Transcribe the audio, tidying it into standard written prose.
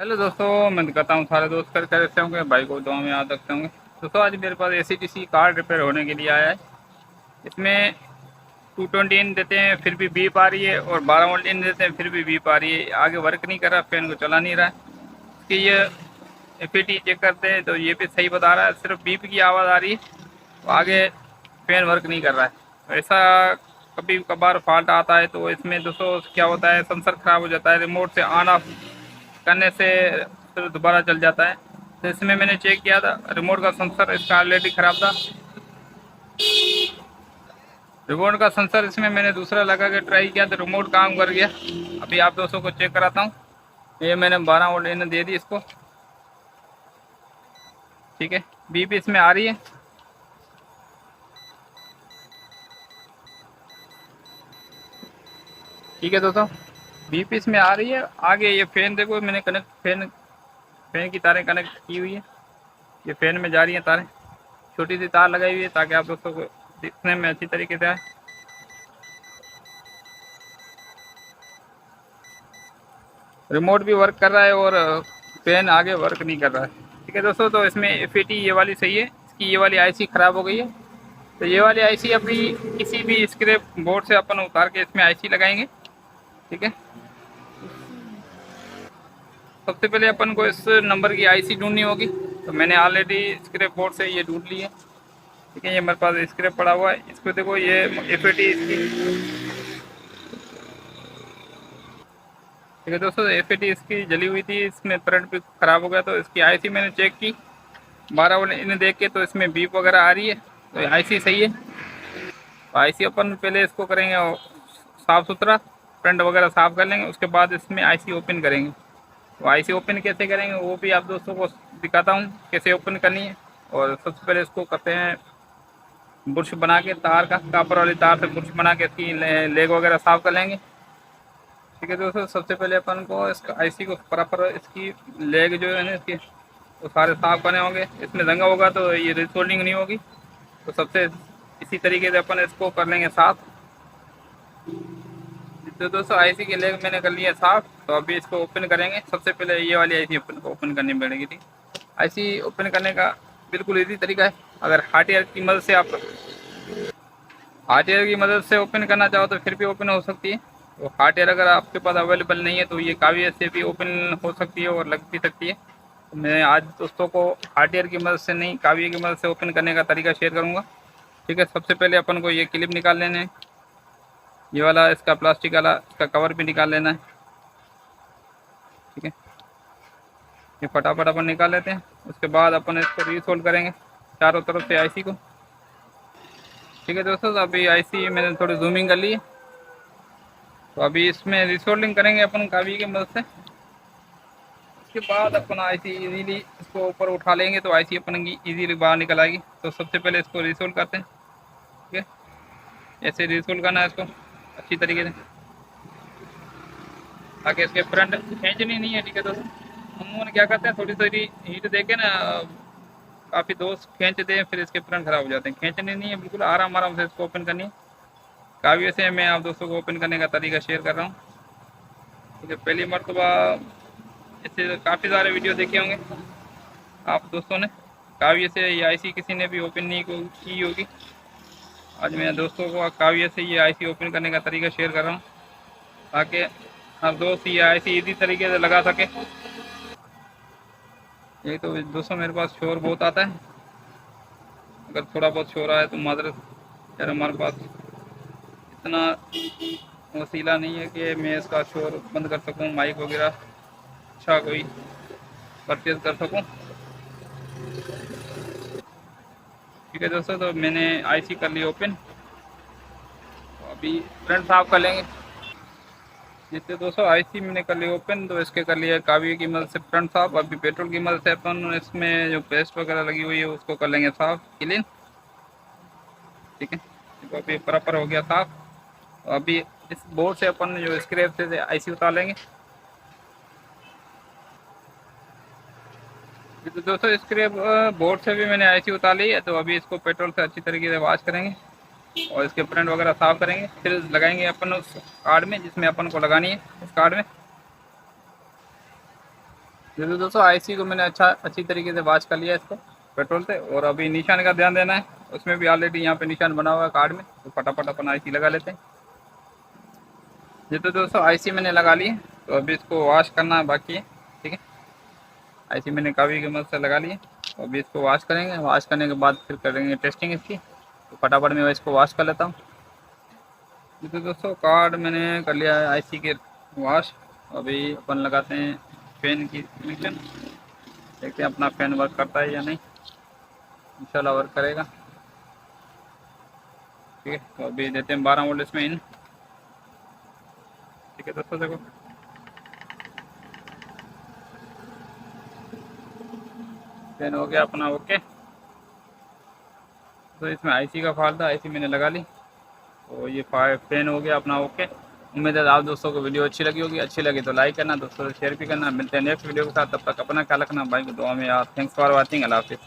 Hello दोस्तों, मैं कहता हूँ सारे दोस्त कर रखते होंगे, भाई को दुआ में याद रखते होंगे। दोस्तों आज मेरे पास ACDC कार रिपेयर होने के लिए आया है। इसमें 220 इन देते हैं फिर भी बीप आ रही है, और 12 वोल्ट इन देते हैं फिर भी बीप आ रही है। आगे वर्क नहीं कर रहा, फैन को चला नहीं रहा है। इसकी ये FAT चेक करते हैं तो ये भी सही बता रहा है, सिर्फ बीप की आवाज़ आ रही है। तो आगे फैन वर्क नहीं कर रहा है। तो ऐसा कभी कभार फॉल्ट आता है। तो इसमें दोस्तों क्या होता है, सेंसर खराब हो जाता है, रिमोट से ऑन ऑफ करने से फिर दोबारा चल जाता है। तो इसमें मैंने चेक किया था, रिमोट का सेंसर इसका ऑलरेडी ख़राब था। रिमोट का सेंसर इसमें मैंने दूसरा लगा के ट्राई किया तो रिमोट काम कर गया। अभी आप दोस्तों को चेक कराता हूँ। ये मैंने 12 वोल्ट इन्हें दे दी इसको। ठीक है, बीप इसमें आ रही है। ठीक है दोस्तों, बीप इसमें आ रही है। आगे ये फैन देखो, मैंने कनेक्ट फैन की तारें कनेक्ट की हुई है। ये फैन में जा रही हैं तारें, छोटी सी तार लगाई हुई है ताकि आप दोस्तों को दिखने में अच्छी तरीके से आए। रिमोट भी वर्क कर रहा है और फैन आगे वर्क नहीं कर रहा है। ठीक है दोस्तों, तो इसमें FAT ये वाली सही है, इसकी ये वाली IC ख़राब हो गई है। तो ये वाली IC अभी किसी भी स्क्रैप बोर्ड से अपन उतार के इसमें IC लगाएंगे। ठीक है, सबसे पहले अपन को इस नंबर की IC ढूंढनी होगी। तो मैंने ऑलरेडी स्क्रैप बोर्ड से ये ढूंढ ली है। ठीक है, ये मेरे पास स्क्रैप पड़ा हुआ है। इसको देखो, ये FAT इसकी। ठीक है दोस्तों, FAT इसकी जली हुई थी, इसमें करंट भी ख़राब हो गया। तो इसकी IC मैंने चेक की 12 वोल्ट इन्हें देख के, तो इसमें बीप वगैरह आ रही है। तो IC सही है। तो IC अपन पहले इसको करेंगे साफ़ सुथरा, फ्रंट वगैरह साफ़ कर लेंगे, उसके बाद इसमें IC ओपन करेंगे। तो IC ओपन कैसे करेंगे वो भी आप दोस्तों को दिखाता हूँ कैसे ओपन करनी है। और सबसे पहले इसको करते हैं बुर्श बना के, तार का कापर वाली तार से बुर्श बना के इसकी लेग वगैरह साफ़ कर लेंगे। ठीक है दोस्तों, सबसे पहले अपन को इसका IC को प्रॉपर, इसकी लेग जो है ना इसकी, वो सारे साफ़ करने होंगे। इसमें जंगा होगा तो ये रिसोल्डिंग नहीं होगी। तो सबसे इसी तरीके से अपन इसको कर लेंगे साफ़। तो दोस्तों IC की लेग मैंने कर लिया साफ़। तो अभी इसको ओपन करेंगे। सबसे पहले ये वाली IC ओपन करनी पड़ेगी। ठीक, IC ओपन करने का बिल्कुल इजी तरीका है। अगर हार्डवेयर की मदद से आप हार्डवेयर की मदद से ओपन करना चाहो तो फिर भी ओपन हो सकती है। तो हार्डवेयर अगर आपके पास अवेलेबल नहीं है तो ये कावियर से भी ओपन हो सकती है और लग भी सकती है। तो मैं आज दोस्तों को हार्डवेयर की मदद से नहीं, कावियर की मदद से ओपन करने का तरीका शेयर करूँगा। ठीक है, सबसे पहले अपन को ये क्लिप निकाल लेने हैं, ये वाला इसका प्लास्टिक वाला इसका कवर भी निकाल लेना है। ठीक है, ये फटाफट अपन निकाल लेते हैं। उसके बाद अपन इसको रीसोल्ड करेंगे चारों तरफ से IC को। ठीक है दोस्तों, तो अभी IC मैंने थोड़ी जूमिंग कर ली है। तो अभी इसमें रीसोल्डिंग करेंगे अपन कावी की मदद से। उसके बाद अपन IC इजीली इसको ऊपर उठा लेंगे तो IC अपन की इजीली बाहर निकल आएगी। तो सबसे पहले इसको रीसोल्ड करते हैं। ठीक है, ऐसे रीसोल्ड करना है इसको अच्छी तरीके से, ताकि इसके फ्रंट खींचनी नहीं है। ठीक है दोस्तों, हम क्या करते हैं, थोड़ी थोड़ी हीट देके ना काफ़ी दोस्त खींचते हैं, फिर इसके फ्रंट खराब हो जाते हैं। खींचनी नहीं है, बिल्कुल आराम आराम से इसको ओपन करनी है। काव्य से मैं आप दोस्तों को ओपन करने का तरीका शेयर कर रहा हूँ। ठीक है, पहली मरतबा इससे काफ़ी सारे वीडियो देखे होंगे आप दोस्तों ने। काव्य से ये IC किसी ने भी ओपन नहीं की होगी। आज मैं दोस्तों को काव्य से ये IC ओपन करने का तरीका शेयर कर रहा हूँ, ताकि हर दोस्त ये IC इसी तरीके से लगा सके। ये तो दोस्तों मेरे पास शोर बहुत आता है, अगर थोड़ा बहुत शोर आया तो माजरत। यार हमारे पास इतना वसीला नहीं है कि मैं इसका शोर बंद कर सकूं, माइक वगैरह अच्छा कोई परचेज कर सकूं। ठीक है दोस्तों, तो मैंने IC कर ली ओपन। तो अभी फ्रंट साफ कर लेंगे। जिससे दोस्तों IC मैंने कर ली ओपन, तो इसके कर लिया कावी की मदद से फ्रंट साफ। अभी पेट्रोल की मदद से अपन इसमें जो पेस्ट वगैरह लगी हुई है उसको कर लेंगे साफ, क्लीन। ठीक है, तो अभी प्रॉपर हो गया साफ। तो अभी इस बोर्ड से अपन जो स्क्रैप से IC उतार लेंगे। तो दोस्तों स्क्रैप बोर्ड से भी मैंने IC उतार ली है। तो अभी इसको पेट्रोल से अच्छी तरीके से वॉश करेंगे और इसके फ्रंट वगैरह साफ करेंगे। फिर लगाएंगे अपन उस कार्ड में जिसमें अपन को लगानी है, इस कार्ड में। जैसे दोस्तों आईसी को मैंने अच्छी तरीके से वॉश कर लिया इसको पेट्रोल से, और अभी निशान का ध्यान देना है। उसमें भी ऑलरेडी यहाँ पे निशान बना हुआ है कार्ड में, तो फटाफट अपन आईसी लगा लेते हैं। ये तो दोस्तों आईसी मैंने लगा ली है, तो अभी इसको वॉश करना बाकी है। ठीक है, आईसी मैंने काफ़ी की मदद से लगा ली है, तो अभी इसको वॉश करेंगे। वॉश करने के बाद फिर करेंगे टेस्टिंग इसकी, तो फटाफट मैं इसको वॉश कर लेता हूँ। ये तो दोस्तों कार्ड मैंने कर लिया है आईसी के वॉश। अभी अपन लगाते हैं फैन की कनेक्शन, देखते हैं अपना फैन वर्क करता है या नहीं। इंशाल्लाह वर्क करेगा। ठीक है, तो अभी देते हैं 12 वोल्ट इसमें इन। ठीक है दोस्तों, देखो फैन हो गया अपना ओके। तो इसमें आईसी का फॉल्ट था, आईसी मैंने लगा ली, तो ये फैन हो गया अपना ओके। उम्मीद है आप दोस्तों को वीडियो अच्छी लगी होगी। अच्छी लगी तो लाइक करना, दोस्तों से शेयर भी करना। मिलते हैं नेक्स्ट वीडियो के साथ, तब तक अपना ख्याल रखना, भाई को दुआ में यार। थैंक्स फॉर वॉचिंग, अल्लाह हाफिज़।